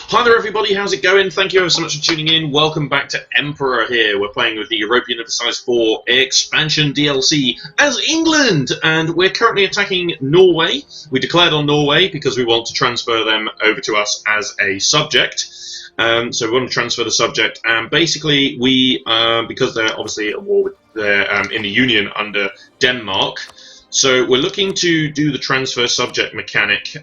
Hi there everybody, how's it going? Thank you ever so much for tuning in. Welcome back to Emperor here. We're playing with the Europa Universalis 4 expansion DLC as England, and we're currently attacking Norway. We declared on Norway because we want to transfer them over to us as a subject. So we want to transfer the subject, and basically we, because they're obviously at war with, they're in the Union under Denmark, so we're looking to do the transfer subject mechanic.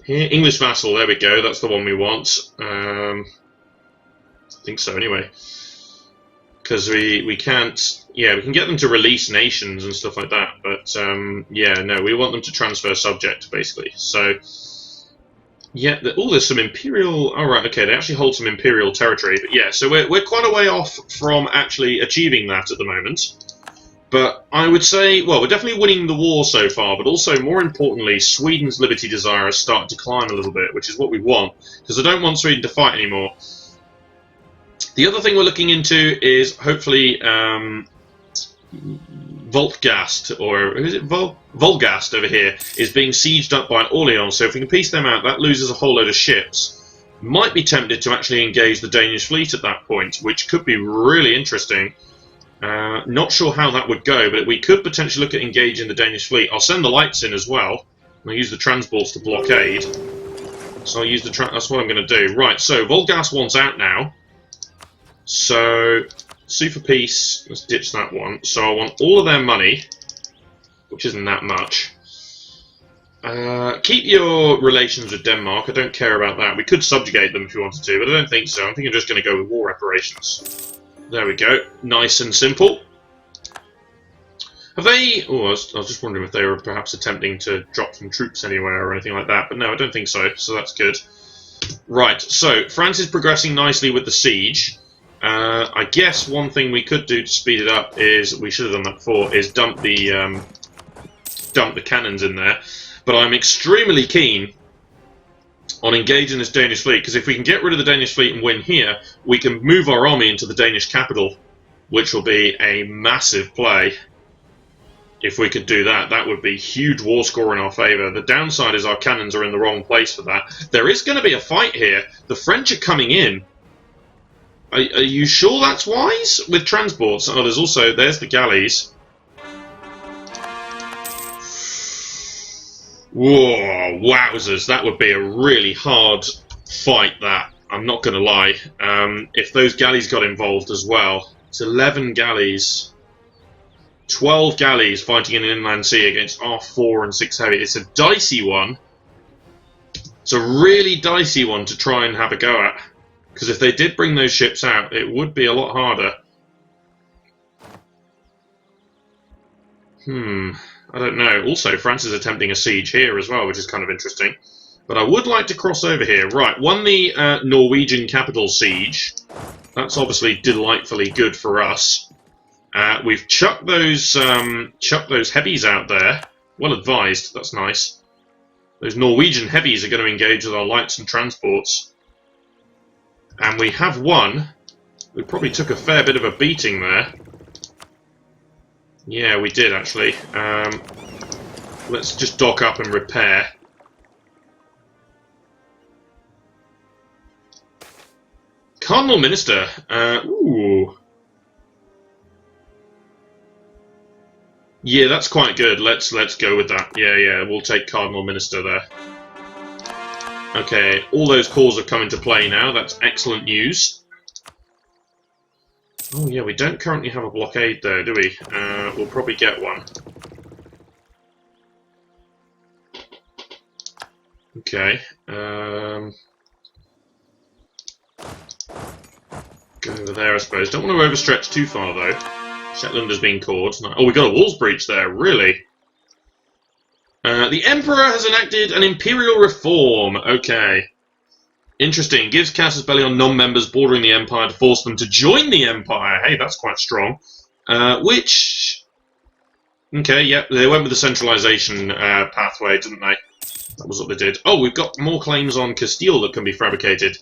Here, English vassal, there we go, that's the one we want. I think so anyway. Because we can't, yeah, we can get them to release nations and stuff like that, but yeah, no, we want them to transfer subject, basically. So, yeah, there's some imperial, oh right, okay, they actually hold some imperial territory, but yeah, so we're quite a way off from actually achieving that at the moment. But I would say, well, we're definitely winning the war so far, but also, more importantly, Sweden's liberty desire has started to climb a little bit, which is what we want, because I don't want Sweden to fight anymore. The other thing we're looking into is, hopefully, Voltgast, or is it Volgast over here, is being sieged up by Orleans, so if we can piece them out, that loses a whole load of ships. Might be tempted to actually engage the Danish fleet at that point, which could be really interesting. Not sure how that would go, but we could potentially look at engaging the Danish fleet. I'll send the lights in as well. I'll use the transports to blockade. So I'll use the that's what I'm going to do. Right, so Volgas wants out now. So, sue for peace. Let's ditch that one. So I want all of their money, which isn't that much. Keep your relations with Denmark. I don't care about that. We could subjugate them if you wanted to, but I don't think so. I think I'm just going to go with war reparations. There we go. Nice and simple. Have they... Oh, I was just wondering if they were perhaps attempting to drop some troops anywhere or anything like that. But no, I don't think so. So that's good. Right, so France is progressing nicely with the siege. I guess one thing we could do to speed it up is, we should have done that before, is dump the cannons in there. But I'm extremely keen on engaging this Danish fleet, because if we can get rid of the Danish fleet and win here, we can move our army into the Danish capital, which will be a massive play. If we could do that, that would be huge war score in our favour. The downside is our cannons are in the wrong place for that. There is going to be a fight here. The French are coming in. Are you sure that's wise? With transports? Oh, there's the galleys. Whoa, wowzers, that would be a really hard fight, that. I'm not going to lie. If those galleys got involved as well. It's 11 galleys. 12 galleys fighting in an inland sea against our 4 and 6 heavy. It's a dicey one. It's a really dicey one to try and have a go at. Because if they did bring those ships out, it would be a lot harder. I don't know. Also, France is attempting a siege here as well, which is kind of interesting. But I would like to cross over here. Right, won the Norwegian capital siege. That's obviously delightfully good for us. We've chucked those heavies out there. Well advised, that's nice. Those Norwegian heavies are going to engage with our lights and transports. And we have won. We probably took a fair bit of a beating there. Yeah, we did actually. Let's just dock up and repair. Cardinal Minister. Ooh. Yeah, that's quite good. Let's go with that. Yeah, we'll take Cardinal Minister there. Okay, all those calls have come into play now. That's excellent news. Oh yeah, we don't currently have a blockade there, do we? We'll probably get one. Okay. Go over there, I suppose. Don't want to overstretch too far, though. Shetland has been caught. Oh, we got a walls breach there, really? The Emperor has enacted an imperial reform. Okay. Interesting. Gives Casus Belli on non-members bordering the Empire to force them to join the Empire. Hey, that's quite strong. Which... Okay, yep, they went with the centralization pathway, didn't they? That was what they did. Oh, we've got more claims on Castile that can be fabricated.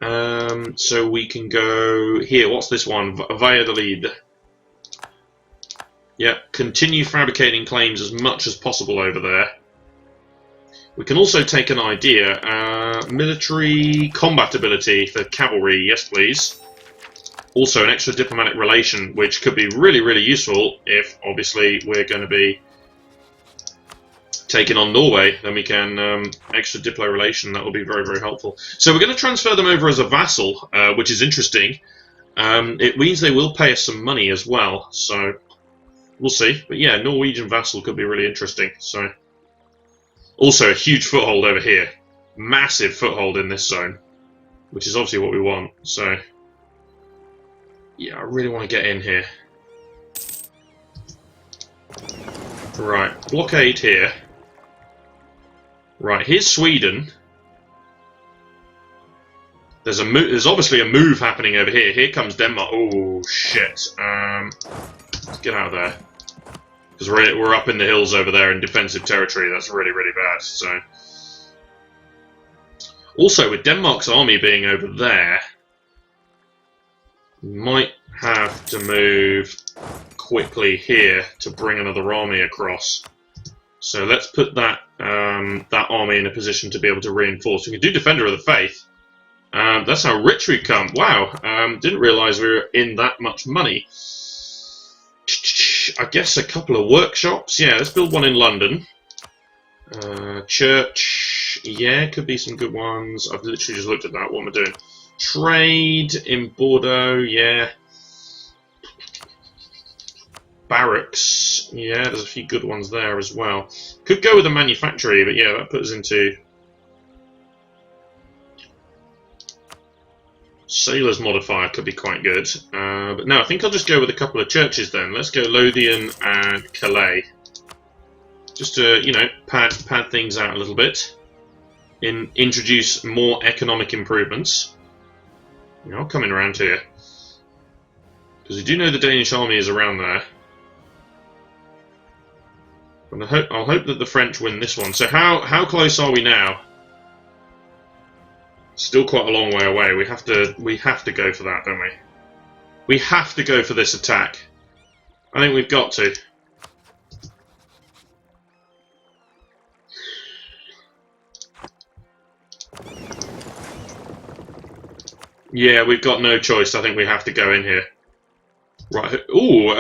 So we can go here. What's this one? Valladolid. Yep, continue fabricating claims as much as possible over there. We can also take an idea. Military combat ability for cavalry, yes please. Also an extra diplomatic relation, which could be really, really useful if, obviously, we're going to be taking on Norway. Then we can extra diplo relation. That will be very, very helpful. So we're going to transfer them over as a vassal, which is interesting. It means they will pay us some money as well, so we'll see. But yeah, Norwegian vassal could be really interesting. So also a huge foothold over here. Massive foothold in this zone, which is obviously what we want. So yeah, I really want to get in here. Right, blockade here. Right, here's Sweden. There's obviously a move happening over here. Here comes Denmark. Oh shit! Let's get out of there, because we're up in the hills over there in defensive territory. That's really, really bad. So, also with Denmark's army being over there, we might have to move quickly here to bring another army across. So let's put that that army in a position to be able to reinforce. We can do Defender of the Faith. That's how rich we've come. Wow, didn't realise we were in that much money. I guess a couple of workshops. Yeah, let's build one in London. Church. Yeah, could be some good ones. I've literally just looked at that. What am I doing? Trade in Bordeaux. Yeah. Barracks. Yeah, there's a few good ones there as well. Could go with a manufactory, but yeah, that puts us into Sailor's modifier could be quite good. But no, I think I'll just go with a couple of churches then. Let's go Lothian and Calais. Just to, you know, pad things out a little bit. Introduce more economic improvements. You know, I'll come in around here. Because we do know the Danish army is around there. And I'll hope that the French win this one. So how close are we now? Still quite a long way away. We have to go for that, don't we? We have to go for this attack. I think we've got to. Yeah, we've got no choice. I think we have to go in here. Right. Ooh,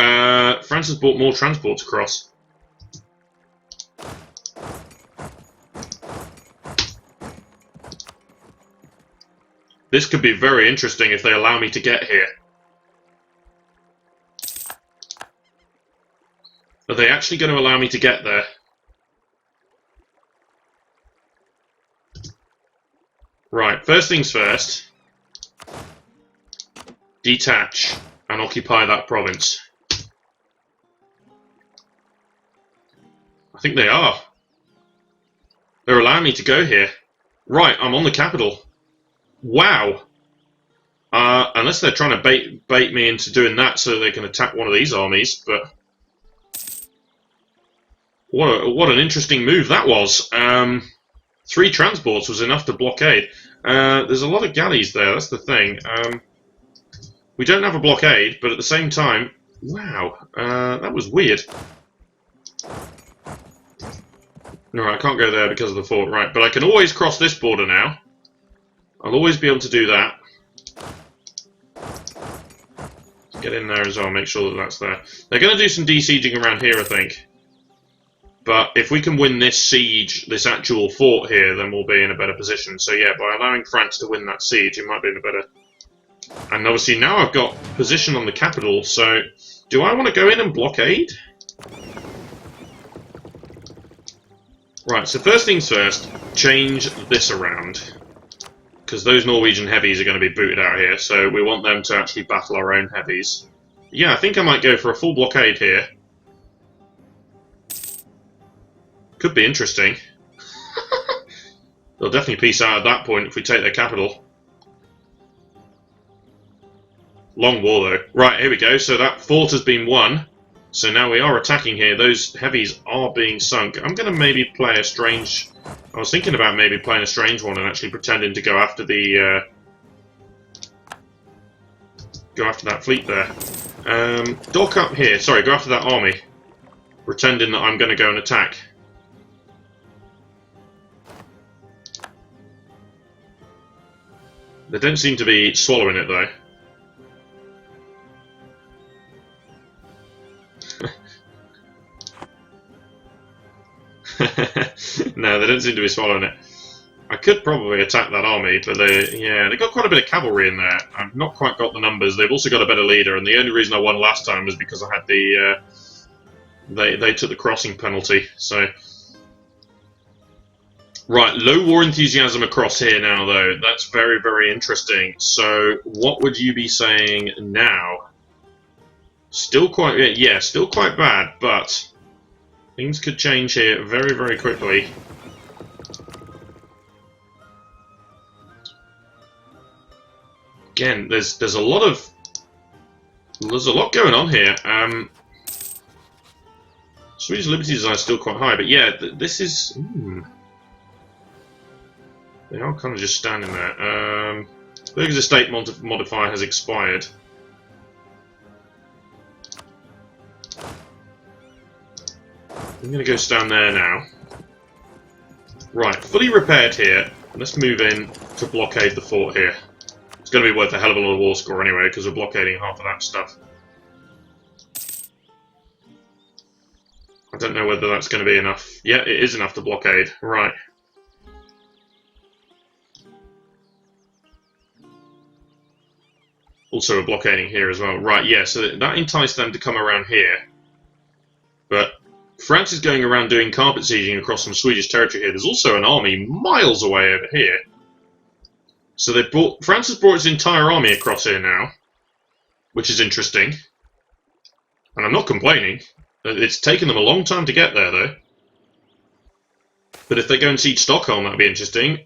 France has brought more transports across. This could be very interesting if they allow me to get here. Are they actually going to allow me to get there? Right, first things first. Detach and occupy that province. I think they are. They're allowing me to go here. Right, I'm on the capital. Wow. Unless they're trying to bait me into doing that so they can attack one of these armies, but what an interesting move that was. 3 transports was enough to blockade. There's a lot of galleys there, that's the thing. We don't have a blockade, but at the same time, wow, that was weird. Alright, I can't go there because of the fort, right, but I can always cross this border now. I'll always be able to do that. Get in there as well, make sure that that's there. They're going to do some de-sieging around here, I think. But if we can win this siege, this actual fort here, then we'll be in a better position. So yeah, by allowing France to win that siege, it might be in a better... And obviously now I've got position on the capital, so do I want to go in and blockade? Right, so first things first, change this around. Because those Norwegian heavies are going to be booted out here, so we want them to actually battle our own heavies. Yeah, I think I might go for a full blockade here. Could be interesting. They'll definitely peace out at that point if we take their capital. Long war though. Right, here we go. So that fort has been won. So now we are attacking here. Those heavies are being sunk. I'm going to maybe play a strange... I was thinking about maybe playing a strange one and actually pretending to go after the... go after that fleet there. Dock up here. Sorry, go after that army. Pretending that I'm going to go and attack. They don't seem to be swallowing it, though. No, they don't seem to be swallowing it. I could probably attack that army, but they've got quite a bit of cavalry in there. I've not quite got the numbers. They've also got a better leader, and the only reason I won last time was because I had the... They took the crossing penalty, so... Right, low war enthusiasm across here now, though. That's very, very interesting. So, what would you be saying now? Still quite... Yeah, still quite bad, but... Things could change here very, very quickly. Again, there's a lot going on here. Swedish Liberty Design is still quite high, but yeah, this is... They are kind of just standing there. Burger's estate modifier has expired. I'm going to go stand there now. Right, fully repaired here. Let's move in to blockade the fort here. It's going to be worth a hell of a lot of war score anyway, because we're blockading half of that stuff. I don't know whether that's going to be enough. Yeah, it is enough to blockade. Right. Also, we're blockading here as well. Right, yeah, so that enticed them to come around here. But France is going around doing carpet sieging across some Swedish territory here. There's also an army miles away over here. So France has brought its entire army across here now, which is interesting. And I'm not complaining. It's taken them a long time to get there, though. But if they go and siege Stockholm, that'd be interesting.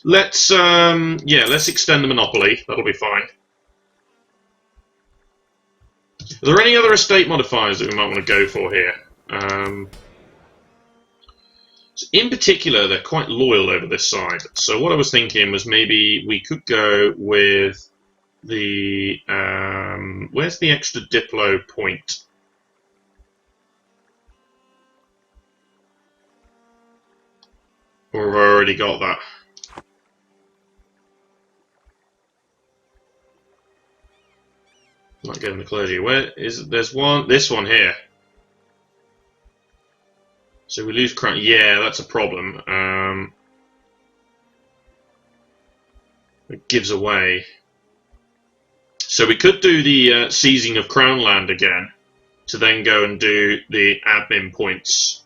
Let's extend the monopoly. That'll be fine. Are there any other estate modifiers that we might want to go for here? So in particular, they're quite loyal over this side. So what I was thinking was maybe we could go with the... where's the extra Diplo point? Or have I already got that? Not getting the clergy. Where is there's one? This one here. So we lose crown. Yeah, that's a problem. It gives away. So we could do the seizing of crown land again, to then go and do the admin points.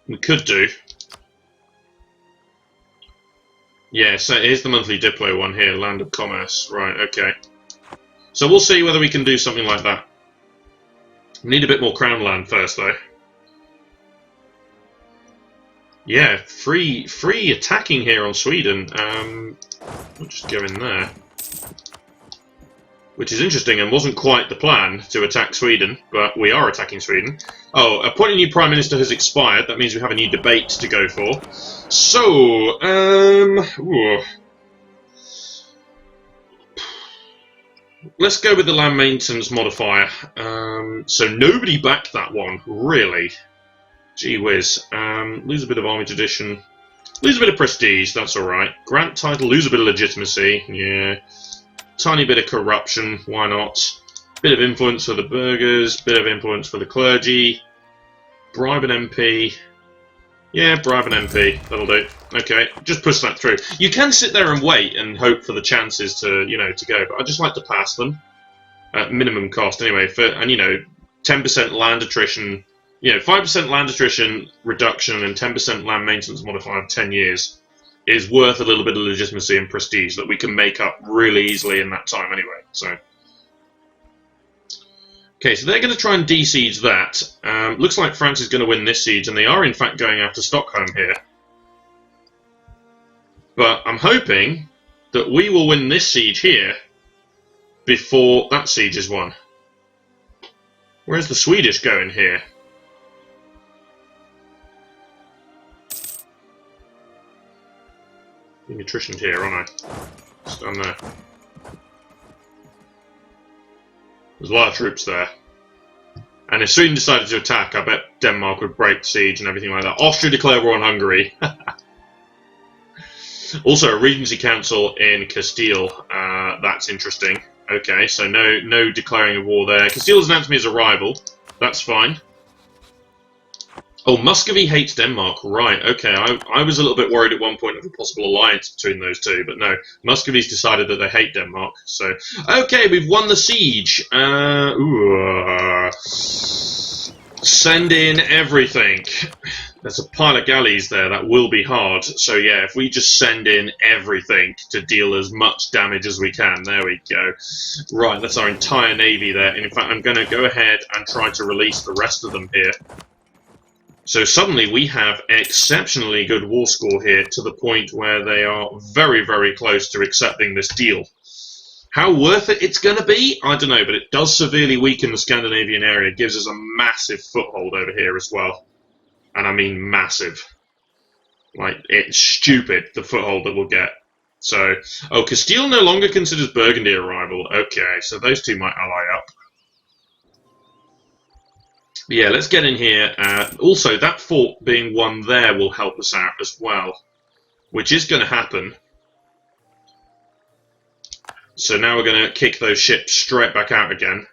We could do. Yeah, so here's the monthly Diplo one here, Land of Commerce. Right, okay. So we'll see whether we can do something like that. We need a bit more crown land first, though. Yeah, free attacking here on Sweden. I'll just go in there. Which is interesting and wasn't quite the plan to attack Sweden, but we are attacking Sweden. Oh, appointing new Prime Minister has expired. That means we have a new debate to go for. So, let's go with the land maintenance modifier. So nobody backed that one, really. Gee whiz. Lose a bit of army tradition. Lose a bit of prestige, that's alright. Grant title, lose a bit of legitimacy, yeah. Tiny bit of corruption, why not? Bit of influence for the burghers, bit of influence for the clergy. Bribe an MP. Yeah, bribe an MP, that'll do. Okay, just push that through. You can sit there and wait and hope for the chances to, to go, but I just like to pass them. At minimum cost, anyway, 10% land attrition, 5% land attrition reduction and 10% land maintenance modifier of 10 years. Is worth a little bit of legitimacy and prestige that we can make up really easily in that time anyway. So, okay, so they're going to try and de-siege that. Looks like France is going to win this siege, and they are in fact going after Stockholm here. But I'm hoping that we will win this siege here before that siege is won. Where's the Swedish going here? Attrition here, aren't I? Stand there. There's a lot of troops there. And if Sweden decided to attack, I bet Denmark would break the siege and everything like that. Austria declare war on Hungary. Also, a Regency Council in Castile. That's interesting. Okay, so no declaring of war there. Castile's announced me as a rival. That's fine. Oh, Muscovy hates Denmark. Right, okay. I was a little bit worried at one point of a possible alliance between those two, but no. Muscovy's decided that they hate Denmark. So, okay, we've won the siege. Send in everything. There's a pile of galleys there. That will be hard. So yeah, if we just send in everything to deal as much damage as we can. There we go. Right, that's our entire navy there. And in fact, I'm going to go ahead and try to release the rest of them here. So suddenly we have exceptionally good war score here, to the point where they are very, very close to accepting this deal. How worth it it's going to be, I don't know, but it does severely weaken the Scandinavian area. It gives us a massive foothold over here as well. And I mean massive. Like, it's stupid, the foothold that we'll get. So, oh, Castile no longer considers Burgundy a rival. Okay, so those two might ally up. But yeah, let's get in here. Also, that fort being won there will help us out as well, which is going to happen. So now we're going to kick those ships straight back out again.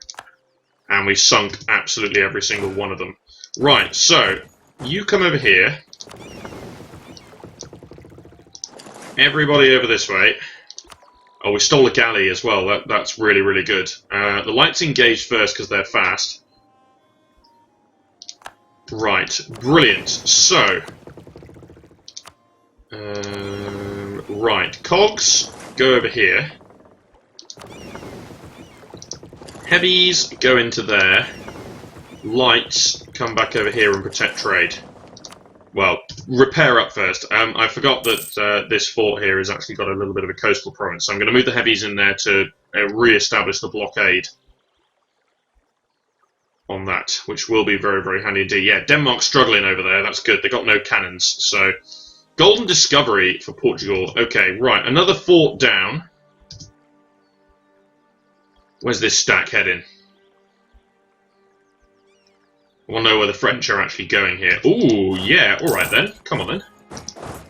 And we've sunk absolutely every single one of them. Right, so you come over here. Everybody over this way. Oh, we stole a galley as well. That's really, really good. The lights engaged first because they're fast. Right, brilliant. So, right, cogs, go over here. Heavies, go into there. Lights, come back over here and protect trade. Well, repair up first. I forgot that this fort here has actually got a little bit of a coastal province, so I'm going to move the heavies in there to re-establish the blockade on that, which will be very, very handy indeed. Yeah, Denmark's struggling over there. That's good. They've got no cannons. So, golden discovery for Portugal. Okay, right. Another fort down. Where's this stack heading? I want to know where the French are actually going here. Ooh, yeah. All right, then. Come on, then.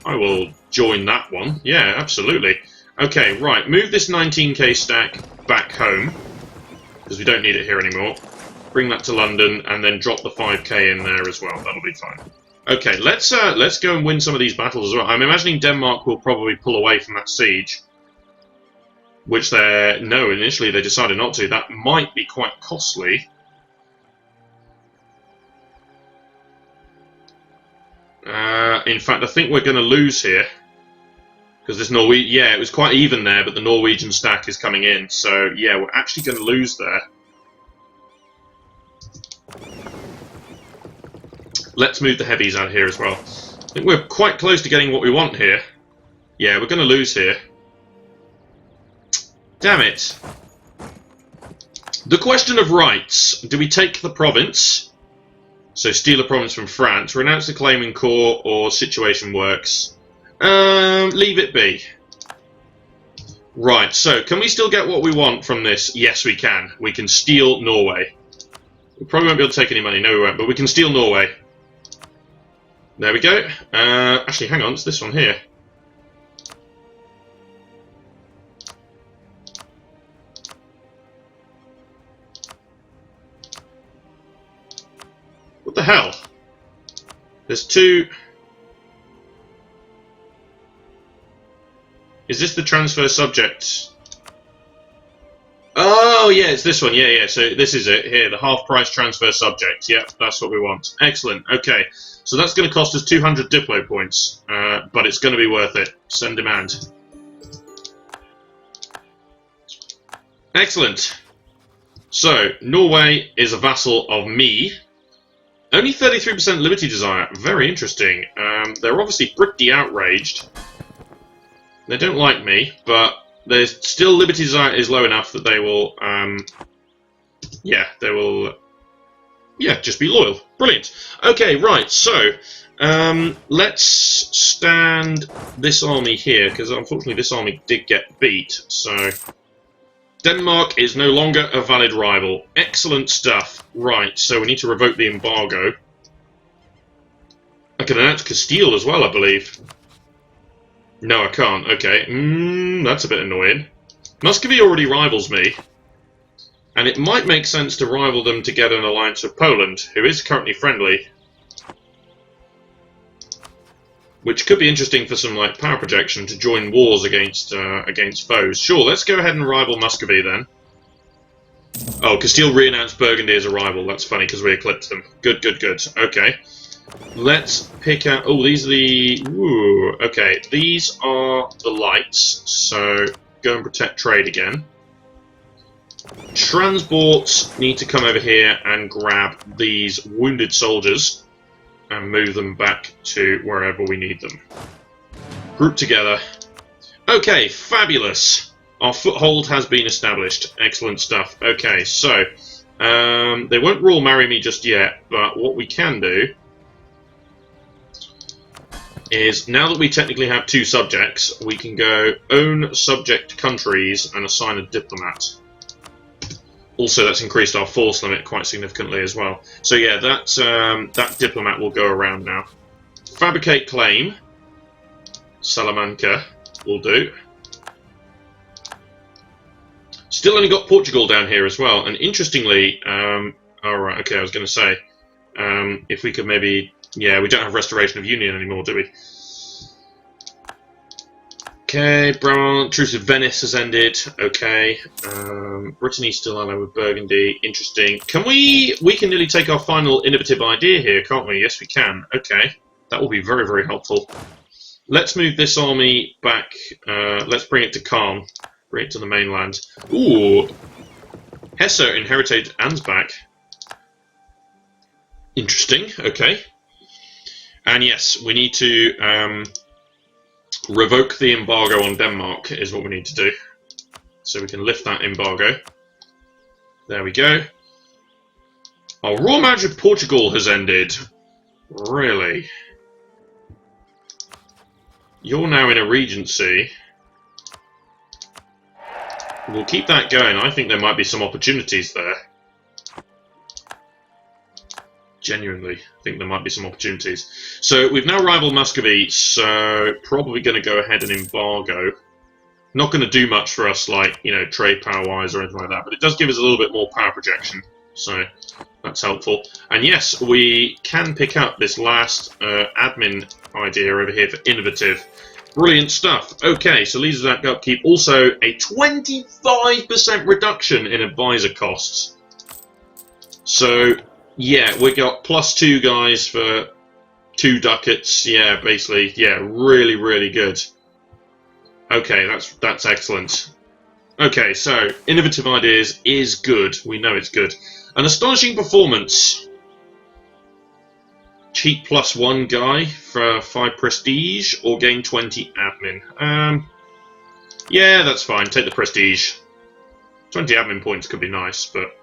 I will join that one. Yeah, absolutely. Okay, right. Move this 19k stack back home, because we don't need it here anymore. Bring that to London, and then drop the 5k in there as well. That'll be fine. Okay, let's go and win some of these battles as well. I'm imagining Denmark will probably pull away from that siege, which initially they decided not to. That might be quite costly. In fact, I think we're going to lose here, because this yeah, it was quite even there, but the Norwegian stack is coming in. So yeah, we're actually going to lose there. Let's move the heavies out here as well. I think we're quite close to getting what we want here. Yeah, we're going to lose here. Damn it. The question of rights. Do we take the province? So steal a province from France, renounce the claiming corps, or situation works? Leave it be. Right, so can we still get what we want from this? Yes, we can. We can steal Norway. We probably won't be able to take any money, no we won't, but we can steal Norway. There we go. Actually, hang on, it's this one here. What the hell? There's two... Is this the transfer subject? Oh, yeah, it's this one. Yeah. So this is it here, the half-price transfer subject. Yep, that's what we want. Excellent. Okay, so that's going to cost us 200 Diplo points, but it's going to be worth it. Send demand. Excellent. So, Norway is a vassal of me. Only 33% Liberty Desire. Very interesting. They're obviously pretty outraged. They don't like me, but there's still Liberty Desire is low enough that they will, just be loyal. Brilliant. Okay, right, so, let's stand this army here, because unfortunately this army did get beat, so... Denmark is no longer a valid rival. Excellent stuff. Right, so we need to revoke the embargo. I can announce Castile as well, I believe. No, I can't. Okay. That's a bit annoying. Muscovy already rivals me. And it might make sense to rival them to get an alliance with Poland, who is currently friendly. Which could be interesting for some like power projection to join wars against foes. Sure, let's go ahead and rival Muscovy then. Oh, Castile re-announced Burgundy as a rival. That's funny because we eclipsed them. Good, good, good. Okay. Let's pick out... Oh, these are the... Ooh, okay, these are the lights. So, go and protect trade again. Transports need to come over here and grab these wounded soldiers and move them back to wherever we need them. Group together. Okay, fabulous. Our foothold has been established. Excellent stuff. Okay, so they won't rule marry me just yet, but what we can do is, now that we technically have 2 subjects, we can go own subject countries and assign a diplomat. Also, that's increased our force limit quite significantly as well. So yeah, that diplomat will go around now. Fabricate claim. Salamanca will do. Still only got Portugal down here as well. And interestingly, alright, okay, I was going to say, if we could maybe... Yeah, we don't have Restoration of Union anymore, do we? Okay, Truce of Venice has ended. Okay, Brittany still allied with Burgundy. Interesting. Can we can nearly take our final innovative idea here, can't we? Yes, we can. Okay, that will be very, very helpful. Let's move this army back. Let's bring it to Caen. Bring it to the mainland. Ooh, Hesse inherited Ansbach. Interesting. Okay, and yes, we need to. Revoke the embargo on Denmark is what we need to do. So we can lift that embargo. There we go. Our royal marriage with Portugal has ended. Really? You're now in a regency. We'll keep that going. I think there might be some opportunities there. Genuinely, I think there might be some opportunities. So we've now rivaled Muscovy, so probably going to go ahead and embargo. Not going to do much for us, like, you know, trade power-wise or anything like that, but it does give us a little bit more power projection, so that's helpful. And yes, we can pick up this last admin idea over here for innovative. Brilliant stuff. Okay, so leaders of that upkeep. Also, a 25% reduction in advisor costs. So... yeah, we got +2 guys for 2 ducats. Yeah, basically, yeah, really, really good. Okay, that's excellent. Okay, so innovative ideas is good. We know it's good. An astonishing performance. Cheap +1 guy for 5 prestige or gain 20 admin. Yeah, that's fine. Take the prestige. 20 admin points could be nice, but.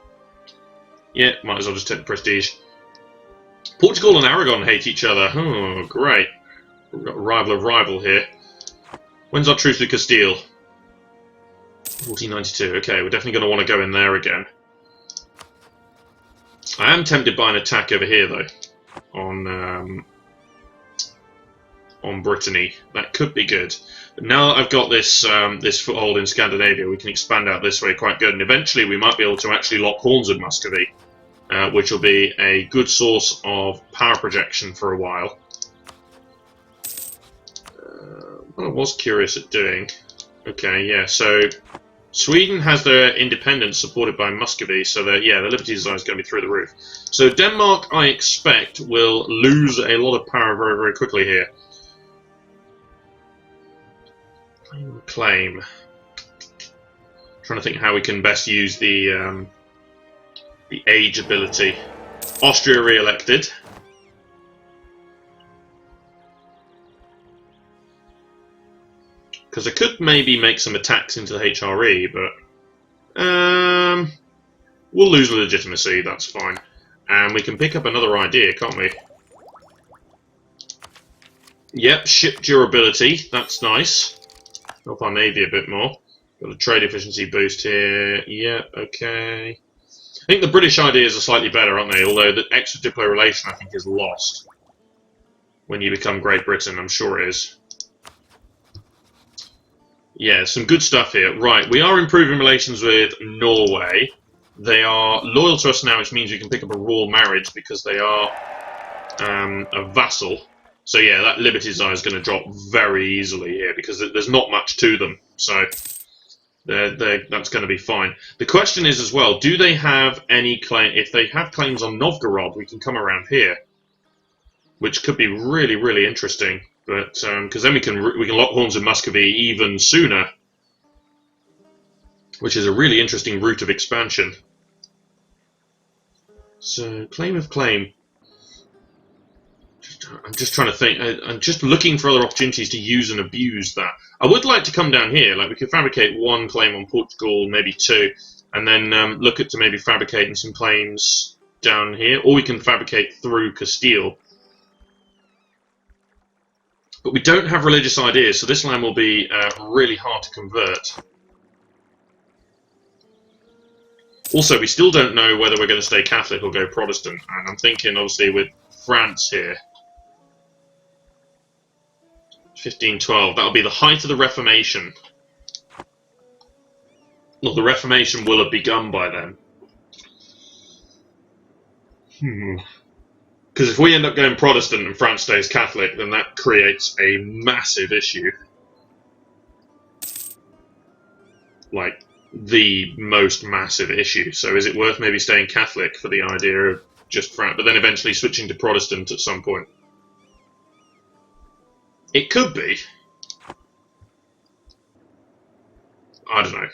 Yeah, might as well just take the prestige. Portugal and Aragon hate each other. Oh, great. We've got a rival of rival here. When's our truce with Castile? 1492. Okay, we're definitely going to want to go in there again. I am tempted by an attack over here, though. On Brittany. That could be good. But now that I've got this this foothold in Scandinavia, we can expand out this way quite good. And eventually we might be able to actually lock horns with Muscovy. Which will be a good source of power projection for a while. What I was curious at doing. Okay, yeah, so Sweden has their independence supported by Muscovy, so that yeah, the Liberty Design is going to be through the roof. So Denmark, I expect, will lose a lot of power very, very quickly here. Claim. Trying to think how we can best use the age ability. Austria re-elected. Because I could maybe make some attacks into the HRE, but we'll lose legitimacy, that's fine. And we can pick up another idea, can't we? Yep, ship durability, that's nice. Help our navy a bit more. Got a trade efficiency boost here. Yep, okay. I think the British ideas are slightly better, aren't they? Although the extra diplo relation, I think, is lost when you become Great Britain. I'm sure it is. Yeah, some good stuff here. Right, we are improving relations with Norway. They are loyal to us now, which means we can pick up a royal marriage because they are a vassal. So yeah, that Liberty Czar is going to drop very easily here because there's not much to them. So that's going to be fine. The question is as well, do they have any claim? If they have claims on Novgorod, we can come around here, which could be really, really interesting. But because then we can lock horns with Muscovy even sooner, which is a really interesting route of expansion. So claim of claim. I'm just trying to think. I'm just looking for other opportunities to use and abuse that. I would like to come down here. Like we could fabricate one claim on Portugal, maybe two, and then look at to maybe fabricating some claims down here, or we can fabricate through Castile. But we don't have religious ideas, so this land will be really hard to convert. Also, we still don't know whether we're going to stay Catholic or go Protestant, and I'm thinking, obviously, with France here, 1512, that'll be the height of the Reformation. Well, the Reformation will have begun by then. Because if we end up going Protestant and France stays Catholic, then that creates a massive issue. Like, the most massive issue. So is it worth maybe staying Catholic for the idea of just France, but then eventually switching to Protestant at some point? It could be. I don't know.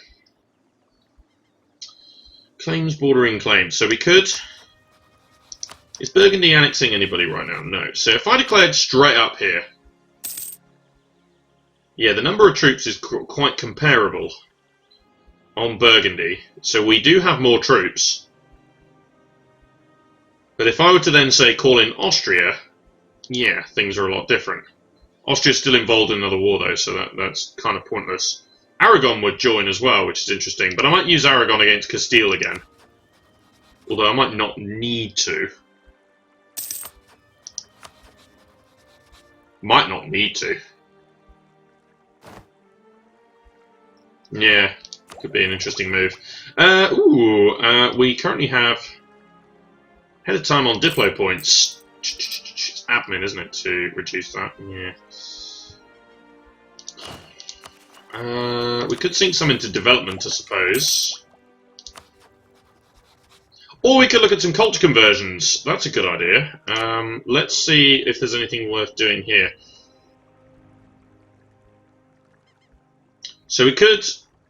Claims bordering claims. So we could... Is Burgundy annexing anybody right now? No. So if I declared straight up here... Yeah, the number of troops is quite comparable on Burgundy. So we do have more troops. But if I were to then say call in Austria... Yeah, things are a lot different. Austria's still involved in another war though, so that's kind of pointless. Aragon would join as well, which is interesting. But I might use Aragon against Castile again. Although I might not need to. Might not need to. Yeah, could be an interesting move. We currently have head of time on Diplo points. It's admin, isn't it, to reduce that? Yeah. We could sink some into development, I suppose. Or we could look at some culture conversions. That's a good idea. Let's see if there's anything worth doing here. So we could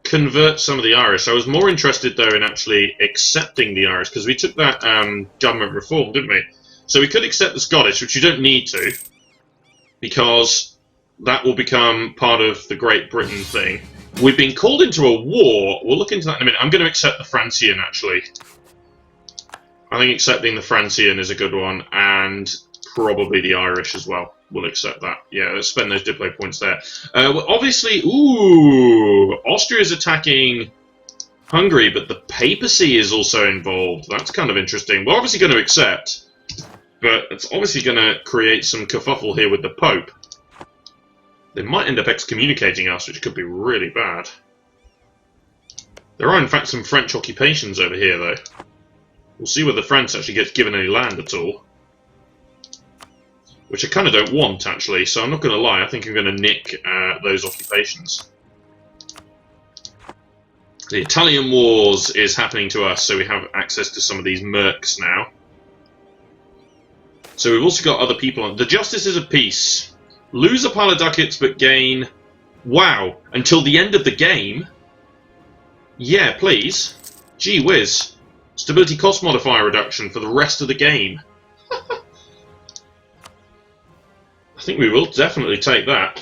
convert some of the Irish. I was more interested, though, in actually accepting the Irish, because we took that government reform, didn't we? So we could accept the Scottish, which you don't need to, because that will become part of the Great Britain thing. We've been called into a war. We'll look into that in a minute. I'm going to accept the Francian, actually. I think accepting the Francian is a good one, and probably the Irish as well. We'll accept that. Yeah, let's spend those Diplo points there. Well, obviously, Austria is attacking Hungary, but the papacy is also involved. That's kind of interesting. We're obviously going to accept, but it's obviously going to create some kerfuffle here with the Pope. They might end up excommunicating us, which could be really bad. There are, in fact, some French occupations over here, though. We'll see whether France actually gets given any land at all. Which I kind of don't want, actually, so I'm not going to lie. I think I'm going to nick those occupations. The Italian Wars is happening to us, so we have access to some of these mercs now. So we've also got other people on. The Justices of Peace. Lose a pile of ducats, but gain... Wow, until the end of the game? Yeah, please. Gee whiz. Stability cost modifier reduction for the rest of the game. I think we will definitely take that.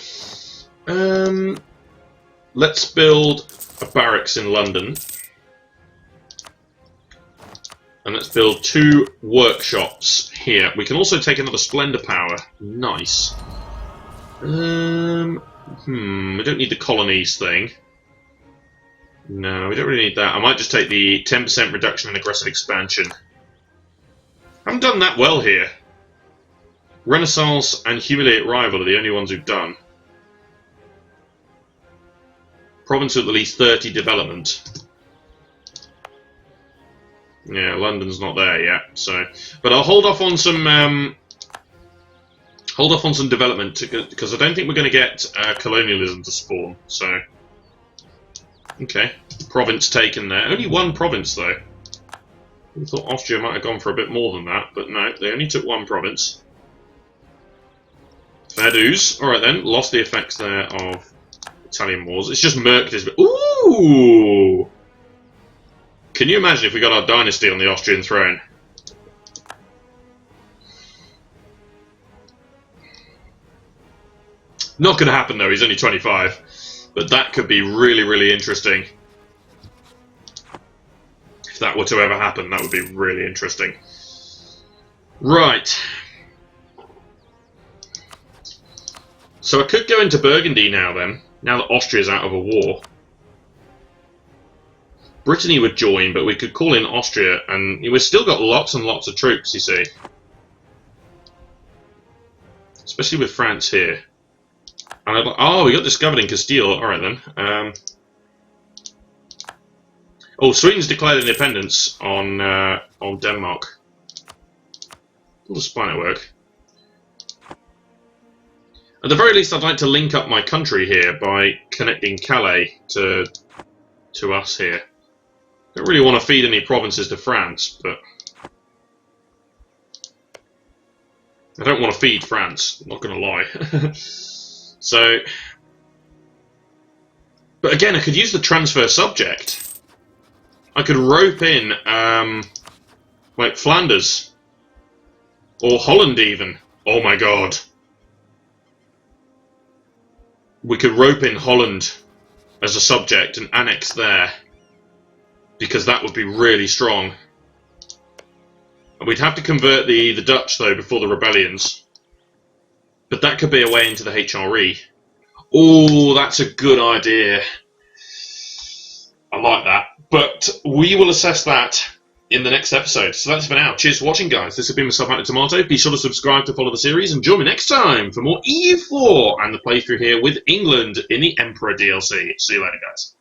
Let's build a barracks in London. And let's build 2 workshops here. We can also take another Splendor Power. Nice. We don't need the colonies thing. No, we don't really need that. I might just take the 10% reduction in aggressive expansion. Haven't done that well here. Renaissance and Humiliate Rival are the only ones who've done. Province with at least 30 development. Yeah, London's not there yet, so... But I'll hold off on some... development, because I don't think we're going to get colonialism to spawn, so... Okay, province taken there. Only one province, though. I thought Austria might have gone for a bit more than that, but no, they only took one province. Fair dues. Alright then, lost the effects there of Italian wars. It's just murked his... Ooh! Can you imagine if we got our dynasty on the Austrian throne? Not going to happen though, he's only 25. But that could be really, really interesting. If that were to ever happen, that would be really interesting. Right. So I could go into Burgundy now then, now that Austria's out of a war. Brittany would join, but we could call in Austria, and we've still got lots and lots of troops, you see. Especially with France here. And oh, we got discovered in Castile. Alright then. Oh, Sweden's declared independence on Denmark. All the spy network. At the very least, I'd like to link up my country here by connecting Calais to us here. Don't really want to feed any provinces to France, but I don't want to feed France. I'm not going to lie. So, but again, I could use the transfer subject. I could rope in, like Flanders or Holland even. Oh my god. We could rope in Holland as a subject and annex there, because that would be really strong. And we'd have to convert the Dutch though before the rebellions. But that could be a way into the HRE. Oh, that's a good idea. I like that. But we will assess that in the next episode. So that's for now. Cheers for watching, guys. This has been myself, Matt the Tomato. Be sure to subscribe to follow the series, and join me next time for more EU4 and the playthrough here with England in the Emperor DLC. See you later, guys.